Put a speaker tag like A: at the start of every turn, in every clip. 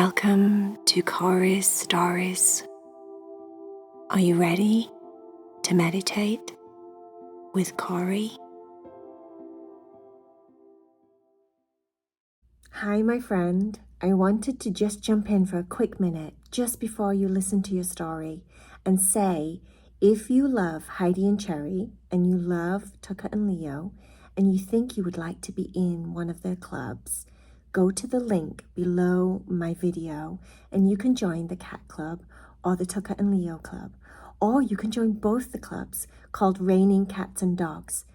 A: Welcome to Cory's Stories. Are you ready to meditate with Cory?
B: Hi, my friend. I wanted to just jump in for a quick minute just before you listen to your story and say, if you love Heidi and Cherry and you love Tucker and Leo and you think you would like to be in one of their clubs, go to the link below my video and you can join the Cat Club or the Tucker and Leo Club, or you can join both the clubs called Raining Cats and Dogs.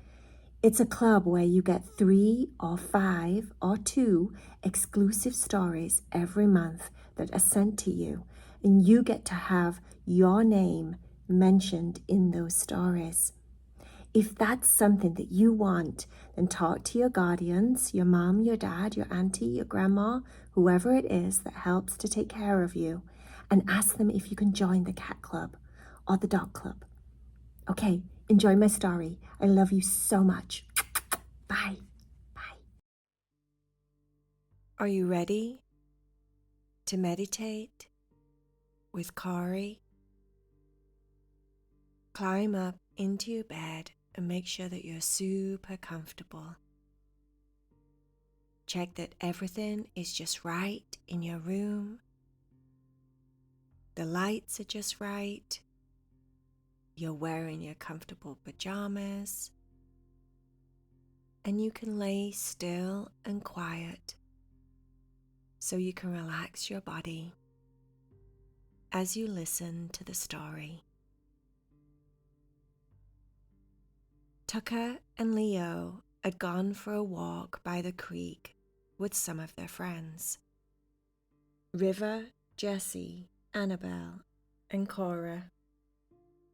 B: It's a club where you get 3 or 5 or 2 exclusive stories every month that are sent to you, and you get to have your name mentioned in those stories. If that's something that you want, then talk to your guardians, your mom, your dad, your auntie, your grandma, whoever it is that helps to take care of you, and ask them if you can join the cat club or the dog club. Okay, enjoy my story. I love you so much. Bye. Bye.
A: Are you ready to meditate with Cory? Climb up into your bed and make sure that you're super comfortable. Check that everything is just right in your room. The lights are just right. You're wearing your comfortable pajamas. And you can lay still and quiet so you can relax your body as you listen to the story. Tucker and Leo had gone for a walk by the creek with some of their friends. River, Jessie, Annabelle, and Cora.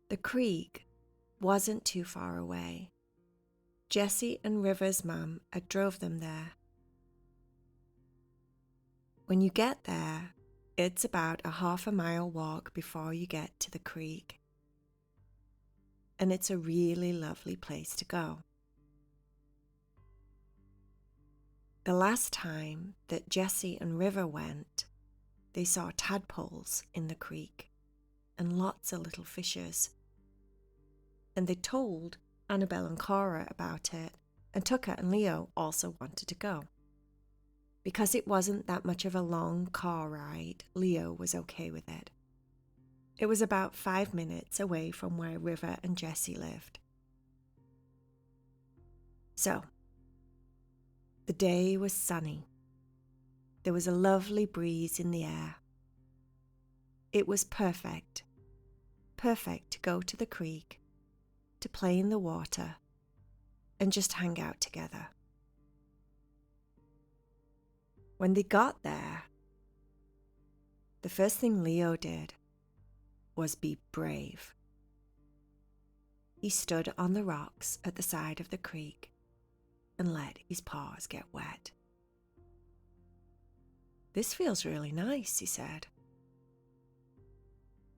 A: The creek wasn't too far away. Jessie and River's mum had drove them there. When you get there, it's about a half-a-mile walk before you get to the creek. And it's a really lovely place to go. The last time that Jessie and River went, they saw tadpoles in the creek and lots of little fishes. And they told Annabelle and Cora about it, and Tucker and Leo also wanted to go. Because it wasn't that much of a long car ride, Leo was okay with it. It was about 5 minutes away from where River and Jessie lived. So, the day was sunny. There was a lovely breeze in the air. It was perfect to go to the creek, to play in the water, and just hang out together. When they got there, the first thing Leo did was be brave. He stood on the rocks at the side of the creek and let his paws get wet. "This feels really nice," he said.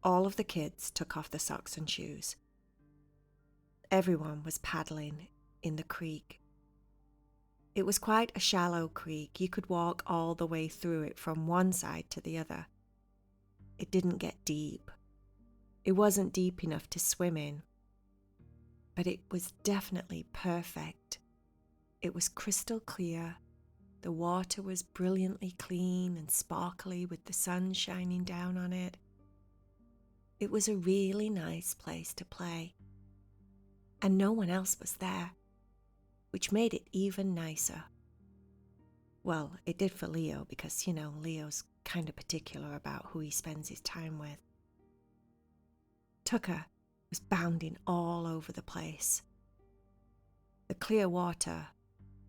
A: All of the kids took off their socks and shoes. Everyone was paddling in the creek. It was quite a shallow creek. You could walk all the way through it from one side to the other. It didn't get deep. It wasn't deep enough to swim in, but it was definitely perfect. It was crystal clear. The water was brilliantly clean and sparkly with the sun shining down on it. It was a really nice place to play, and no one else was there, which made it even nicer. Well, it did for Leo because, Leo's kind of particular about who he spends his time with. Tucker was bounding all over the place. The clear water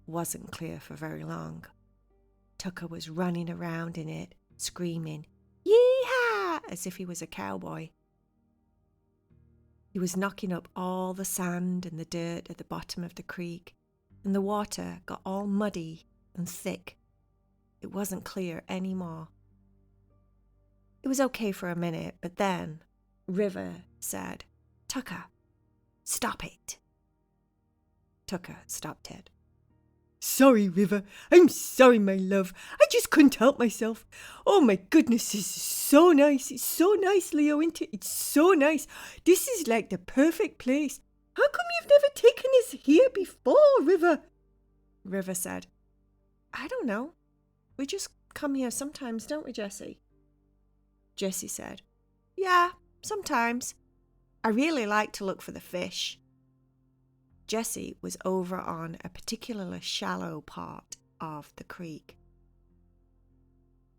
A: wasn't clear for very long. Tucker was running around in it, screaming, "Yee-haw!" as if he was a cowboy. He was knocking up all the sand and the dirt at the bottom of the creek, and the water got all muddy and thick. It wasn't clear anymore. It was okay for a minute, but then River said, "Tucker, stop it." Tucker stopped it. Sorry, River. I'm sorry, my love. I just couldn't help myself. Oh, my goodness, this is so nice. It's so nice, Leo, isn't it? It's so nice. This is like the perfect place. How come you've never taken us here before, River? River said, I don't know. We just come here sometimes, don't we, Jessie? Jessie said, yeah, sometimes. I really like to look for the fish. Jessie was over on a particularly shallow part of the creek.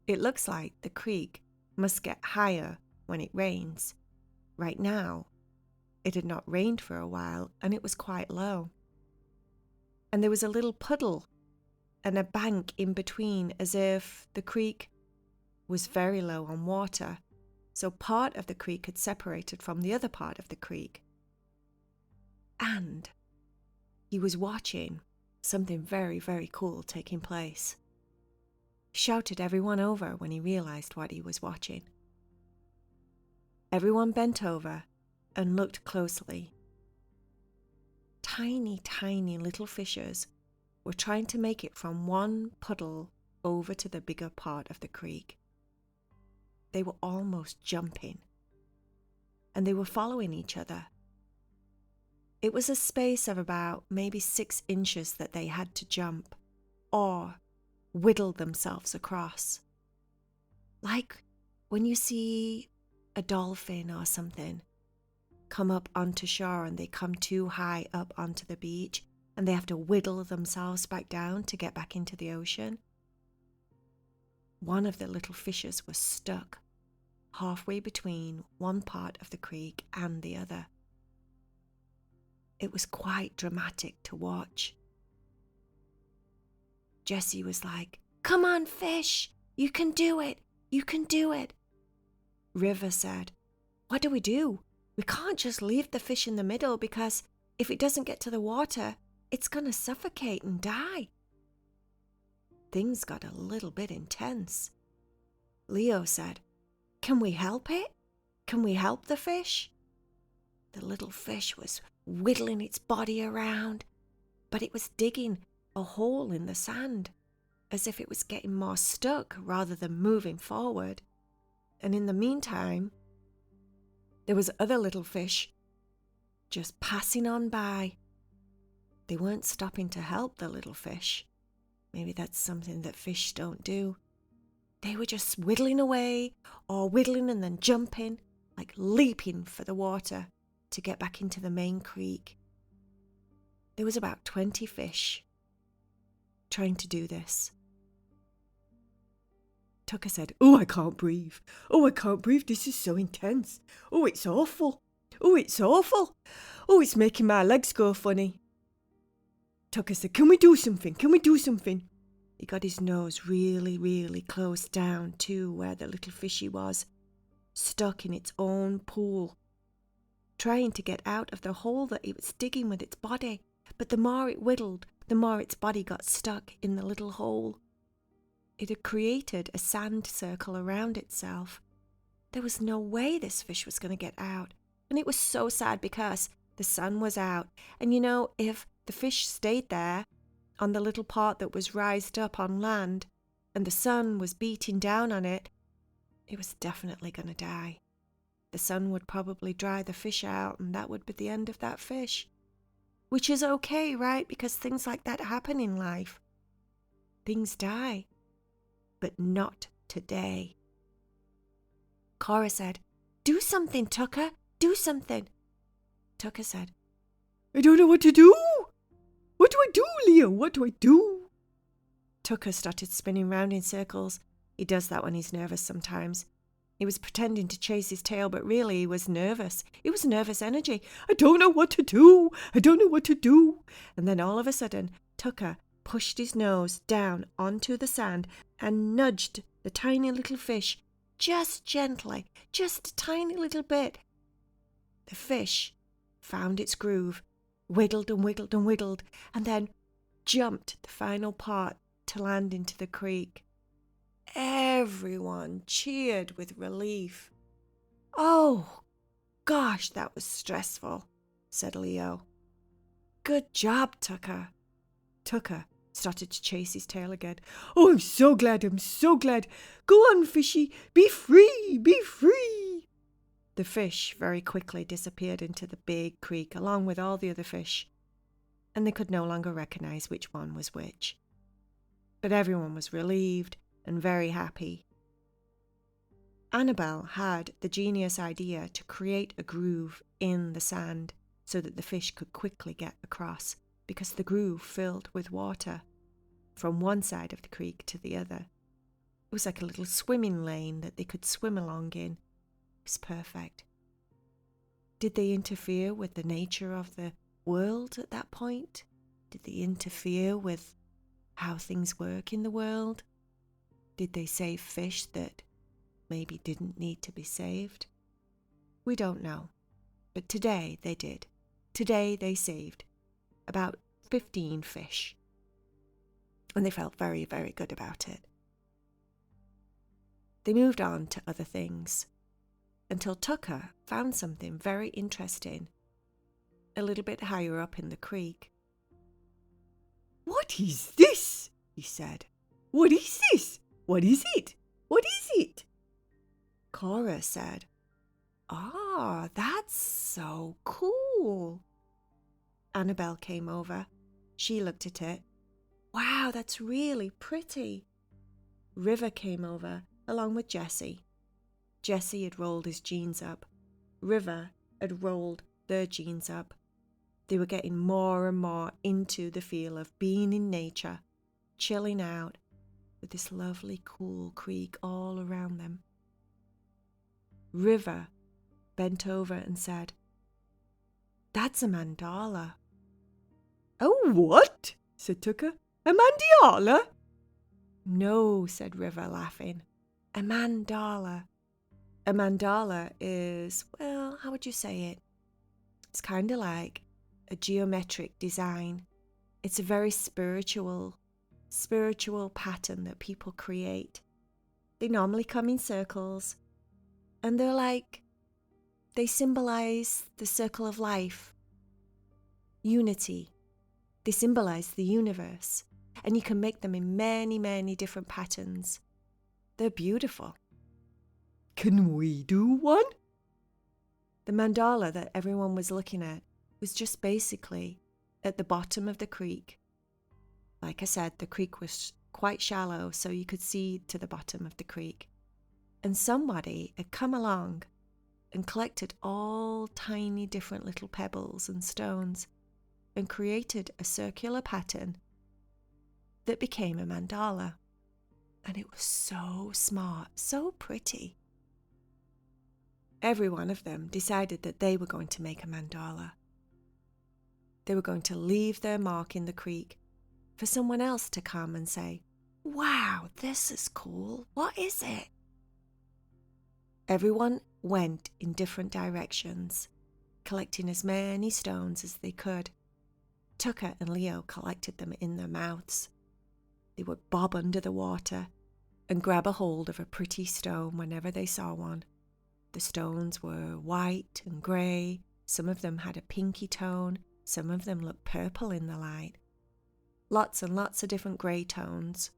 A: It looks like the creek must get higher when it rains. Right now, it had not rained for a while and it was quite low. And there was a little puddle and a bank in between, as if the creek was very low on water, so part of the creek had separated from the other part of the creek. And he was watching something very, very cool taking place. He shouted everyone over when he realized what he was watching. Everyone bent over and looked closely. Tiny, tiny little fishes were trying to make it from one puddle over to the bigger part of the creek. They were almost jumping, and they were following each other. It was a space of about maybe 6 inches that they had to jump or whittle themselves across. Like when you see a dolphin or something come up onto shore and they come too high up onto the beach and they have to whittle themselves back down to get back into the ocean. One of the little fishes was stuck halfway between one part of the creek and the other. It was quite dramatic to watch. Jessie was like, "Come on, fish! You can do it! You can do it!" River said, "What do? We can't just leave the fish in the middle because if it doesn't get to the water, it's going to suffocate and die." Things got a little bit intense. Leo said, "Can we help it? Can we help the fish?" The little fish was whittling its body around, but it was digging a hole in the sand, as if it was getting more stuck rather than moving forward. And in the meantime, there was other little fish just passing on by. They weren't stopping to help the little fish. Maybe that's something that fish don't do. They were just whittling away, or whittling and then jumping, like leaping for the water to get back into the main creek. There was about 20 fish trying to do this. Tucker said, "Oh, I can't breathe. Oh, I can't breathe. This is so intense. Oh, it's awful. Oh, it's awful. Oh, it's making my legs go funny." Tucker said, "Can we do something? Can we do something?" He got his nose really, really close down to where the little fishy was, stuck in its own pool, trying to get out of the hole that it was digging with its body. But the more it whittled, the more its body got stuck in the little hole. It had created a sand circle around itself. There was no way this fish was going to get out. And it was so sad because the sun was out. And if the fish stayed there on the little part that was raised up on land and the sun was beating down on it, it was definitely going to die. The sun would probably dry the fish out and that would be the end of that fish. Which is okay, right? Because things like that happen in life. Things die. But not today. Cory said, "Do something, Tucker. Do something." Tucker said, "I don't know what to do. What do I do, Leo? What do I do?" Tucker started spinning round in circles. He does that when he's nervous sometimes. He was pretending to chase his tail, but really he was nervous. It was nervous energy. "I don't know what to do. I don't know what to do." And then all of a sudden, Tucker pushed his nose down onto the sand and nudged the tiny little fish just gently, just a tiny little bit. The fish found its groove, wiggled and wiggled and wiggled, and then jumped the final part to land into the creek. Everyone cheered with relief. "Oh, gosh, that was stressful," said Leo. "Good job, Tucker." Tucker started to chase his tail again. "Oh, I'm so glad, I'm so glad. Go on, fishy, be free, be free." The fish very quickly disappeared into the big creek along with all the other fish, and they could no longer recognize which one was which. But everyone was relieved and very happy. Annabelle had the genius idea to create a groove in the sand so that the fish could quickly get across, because the groove filled with water from one side of the creek to the other. It was like a little swimming lane that they could swim along in. It was perfect. Did they interfere with the nature of the world at that point? Did they interfere with how things work in the world? Did they save fish that maybe didn't need to be saved? We don't know. But today they did. Today they saved about 15 fish. And they felt very, very good about it. They moved on to other things until Tucker found something very interesting a little bit higher up in the creek. "What is this?" he said. "What is this? What is it? What is it?" Cora said, "Ah, that's so cool." Annabelle came over. She looked at it. "Wow, that's really pretty." River came over along with Jesse. Jesse had rolled his jeans up. River had rolled their jeans up. They were getting more and more into the feel of being in nature, chilling out with this lovely cool creek all around them. River bent over and said, "That's a mandala." "Oh, what?" said Tucker. "A mandala?" "No," said River, laughing. "A mandala. A mandala is, well, how would you say it? It's kind of like a geometric design. It's a very spiritual pattern that people create. They normally come in circles, and they symbolize the circle of life, unity. They symbolize the universe, and you can make them in many, many different patterns. They're beautiful. "Can we do one?" The mandala that everyone was looking at was just basically at the bottom of the creek. Like I said, the creek was quite shallow, so you could see to the bottom of the creek. And somebody had come along and collected all tiny different little pebbles and stones and created a circular pattern that became a mandala. And it was so smart, so pretty. Every one of them decided that they were going to make a mandala. They were going to leave their mark in the creek for someone else to come and say, "Wow, this is cool. What is it?" Everyone went in different directions, collecting as many stones as they could. Tucker and Leo collected them in their mouths. They would bob under the water and grab a hold of a pretty stone whenever they saw one. The stones were white and grey. Some of them had a pinky tone. Some of them looked purple in the light. Lots and lots of different grey tones.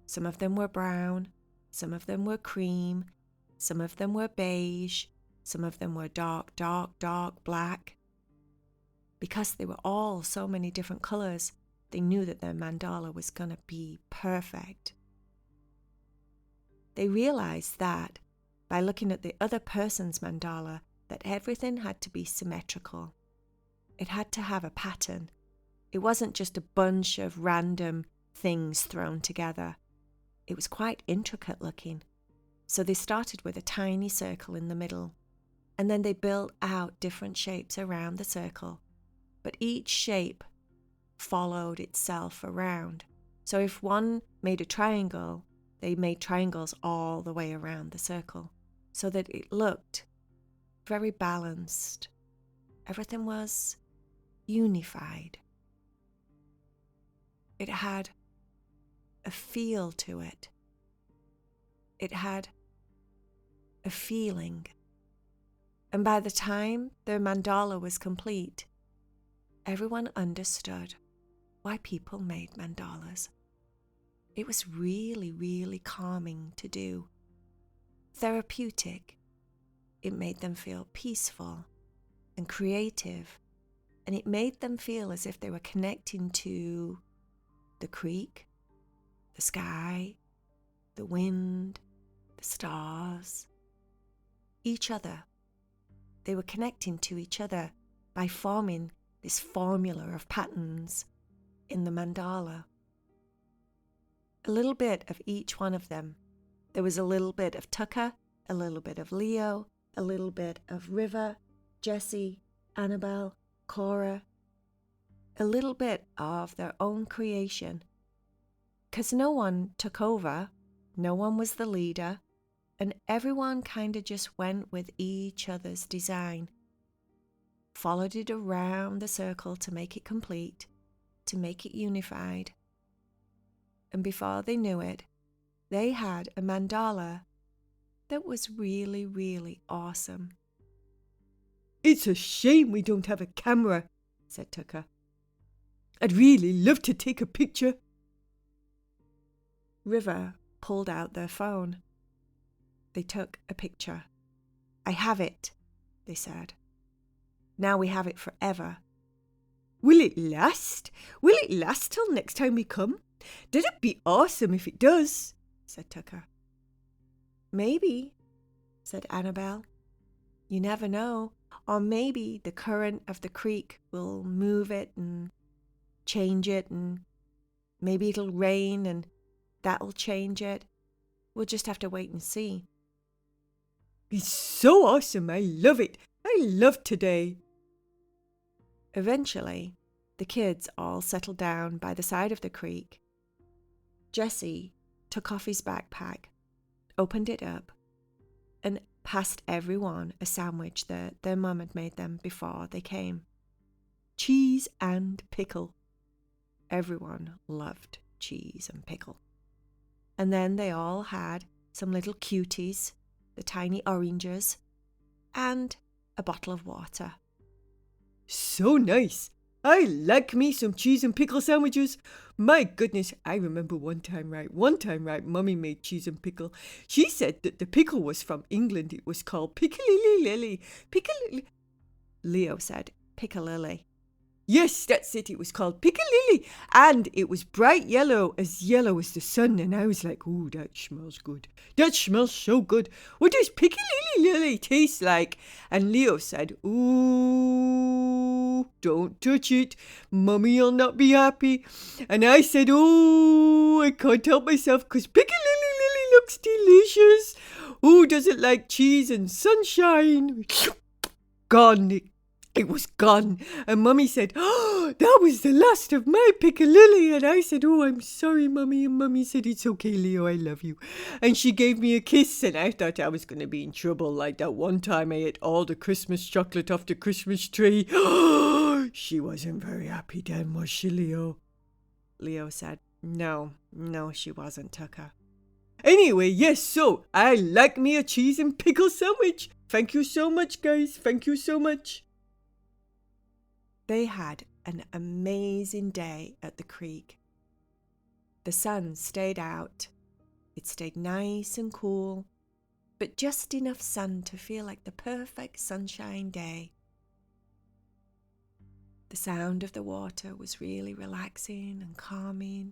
A: Some of them were brown. Some of them were cream. Some of them were beige. Some of them were dark, dark, dark black. Because they were all so many different colours, they knew that their mandala was going to be perfect. They realised that by looking at the other person's mandala, that everything had to be symmetrical. It had to have a pattern. It wasn't just a bunch of random things thrown together. It was quite intricate looking. So they started with a tiny circle in the middle, and then they built out different shapes around the circle. But each shape followed itself around. So if one made a triangle, they made triangles all the way around the circle, so that it looked very balanced. Everything was unified. It had a feel to it. It had a feeling. And by the time their mandala was complete, everyone understood. why people made mandalas. It was really, really calming to do. Therapeutic. It made them feel peaceful and creative, and it made them feel as if they were connecting to the creek, the sky, the wind, the stars, each other. They were connecting to each other by forming this formula of patterns in the mandala. A little bit of each one of them. There was a little bit of Tucker, a little bit of Leo, a little bit of River, Jessie, Annabelle, Cora. A little bit of their own creation. 'Cause no one took over, no one was the leader, and everyone kind of just went with each other's design. Followed it around the circle to make it complete, to make it unified. And before they knew it, they had a mandala that was really, really awesome.
C: It's a shame we don't have a camera, said Tucker. I'd really love to take a picture.
A: River pulled out their phone. They took a picture. I have it, they said. Now we have it forever.
C: Will it last? Will it last till next time we come? That'd be awesome if it does, said Tucker.
A: Maybe, said Annabelle. You never know. Or maybe the current of the creek will move it and change it, and maybe it'll rain and that'll change it. We'll just have to wait and see.
C: It's so awesome. I love it. I love today.
A: Eventually, the kids all settled down by the side of the creek. Jessie took off his backpack, opened it up, and passed everyone a sandwich that their mum had made them before they came. Cheese and pickle. Everyone loved cheese and pickle. And then they all had some little cuties, the tiny oranges, and a bottle of water.
C: So nice. I like me some cheese and pickle sandwiches. My goodness, I remember one time right, Mummy made cheese and pickle. She said that the pickle was from England. It was called piccalilli.
A: Leo said, piccalilli.
C: Yes, that's it. It was called piccalilli. And it was bright yellow as the sun. And I was like, ooh, that smells good. That smells so good. What does piccalilli taste like? And Leo said, ooh, don't touch it. Mummy'll not be happy. And I said, oh, I can't help myself because piccalilli looks delicious. Who doesn't like cheese and sunshine? Gone. It was gone, and Mummy said, oh, that was the last of my piccalilli. And I said, oh, I'm sorry, Mummy. And Mummy said, it's okay, Leo, I love you. And she gave me a kiss, and I thought I was going to be in trouble. Like that one time I ate all the Christmas chocolate off the Christmas tree. She wasn't very happy then, was she, Leo?
A: Leo said, no, she wasn't, Tucker.
C: Anyway, yes, so I like me a cheese and pickle sandwich. Thank you so much, guys. Thank you so much.
A: They had an amazing day at the creek. The sun stayed out. It stayed nice and cool, but just enough sun to feel like the perfect sunshine day. The sound of the water was really relaxing and calming.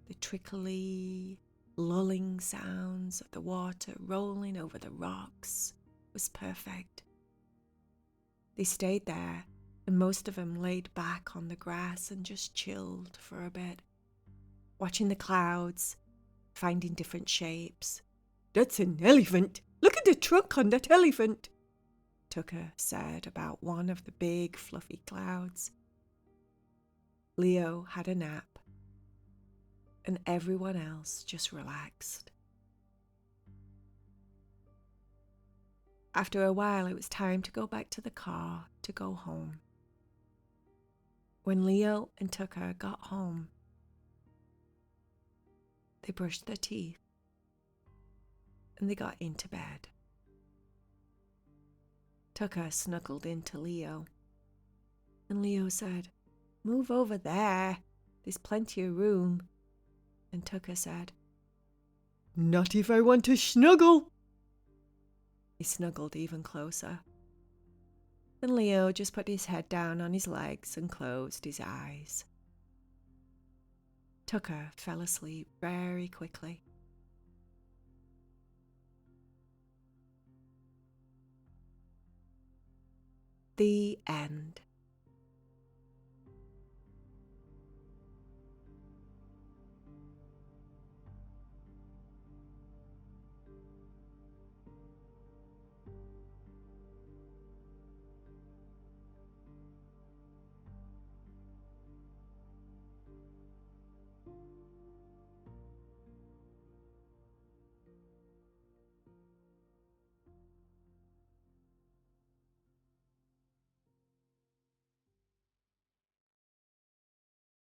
A: The trickly, lulling sounds of the water rolling over the rocks was perfect. They stayed there, and most of them laid back on the grass and just chilled for a bit, watching the clouds, finding different shapes.
C: That's an elephant. Look at the trunk on that elephant,
A: Tucker said about one of the big fluffy clouds. Leo had a nap, and everyone else just relaxed. After a while, it was time to go back to the car to go home. When Leo and Tucker got home, they brushed their teeth and they got into bed. Tucker snuggled into Leo, and Leo said, "Move over there. There's plenty of room. And Tucker said,
C: Not if I want to snuggle.
A: He snuggled even closer. Then Leo just put his head down on his legs and closed his eyes. Tucker fell asleep very quickly. The end.